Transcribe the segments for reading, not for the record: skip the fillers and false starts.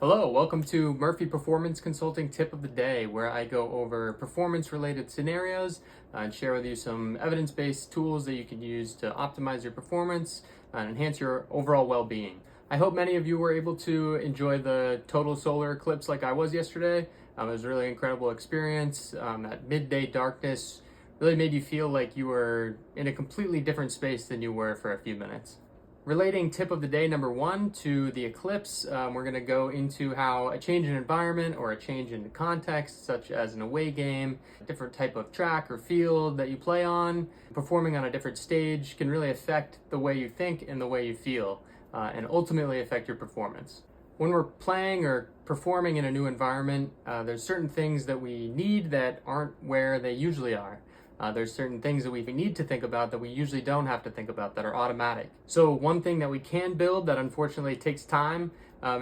Hello, welcome to Murphy Performance Consulting Tip of the Day, where I go over performance-related scenarios and share with you some evidence-based tools that you can use to optimize your performance and enhance your overall well-being. I hope many of you were able to enjoy the total solar eclipse like I was yesterday. It was a really incredible experience. That midday darkness really made you feel like you were in a completely different space than you were for a few minutes. Relating tip of the day number one to the eclipse, we're going to go into how a change in environment or a change in context, such as an away game, a different type of track or field that you play on, performing on a different stage can really affect the way you think and the way you feel, and ultimately affect your performance. When we're playing or performing in a new environment, there's certain things that we need that aren't where they usually are. There's certain things that we need to think about that we usually don't have to think about that are automatic. So one thing that we can build that unfortunately takes time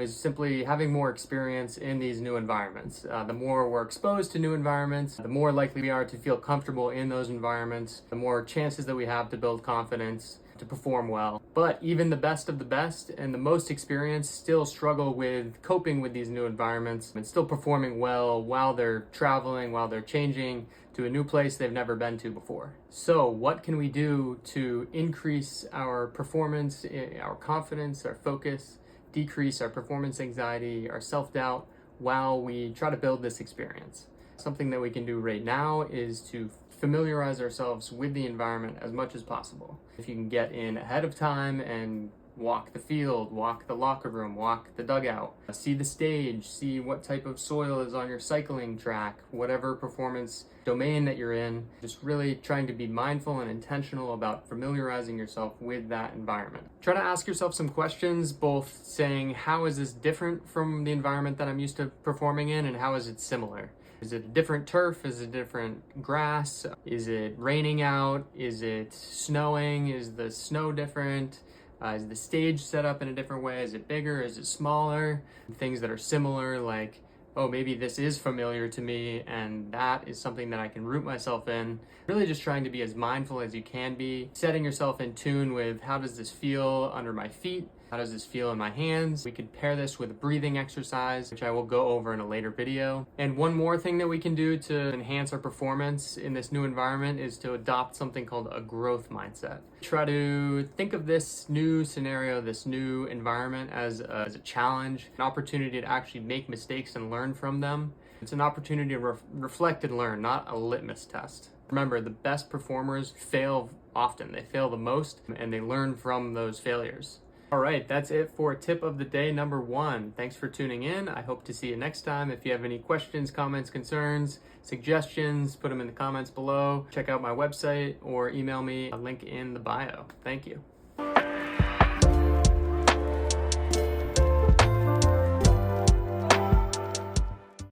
is simply having more experience in these new environments. The more we're exposed to new environments, the more likely we are to feel comfortable in those environments, the more chances that we have to build confidence, to perform well. But even the best of the best and the most experienced still struggle with coping with these new environments and still performing well while they're traveling, while they're changing to a new place they've never been to before. So what can we do to increase our performance, our confidence, our focus, decrease our performance anxiety, our self-doubt while we try to build this experience? Something that we can do right now is to familiarize ourselves with the environment as much as possible. If you can get in ahead of time and walk the field, walk the locker room, walk the dugout, see the stage, see what type of soil is on your cycling track, whatever performance domain that you're in, just really trying to be mindful and intentional about familiarizing yourself with that environment. Try to ask yourself some questions, both saying, how is this different from the environment that I'm used to performing in, and how is it similar? Is it a different turf? Is it different grass? Is it raining out? Is it snowing? Is the snow different? Is the stage set up in a different way? Is it bigger? Is it smaller? Things that are similar, like, oh, maybe this is familiar to me and that is something that I can root myself in. Really just trying to be as mindful as you can be, setting yourself in tune with how does this feel under my feet? How does this feel in my hands? We could pair this with a breathing exercise, which I will go over in a later video. And one more thing that we can do to enhance our performance in this new environment is to adopt something called a growth mindset. Try to think of this new scenario, this new environment as a challenge, an opportunity to actually make mistakes and learn from them. It's an opportunity to reflect and learn, not a litmus test. Remember, the best performers fail often. They fail the most and they learn from those failures. All right, that's it for tip of the day number one. Thanks for tuning in. I hope to see you next time. If you have any questions, comments, concerns, suggestions, put them in the comments below. Check out my website or email me, a link in the bio. Thank you.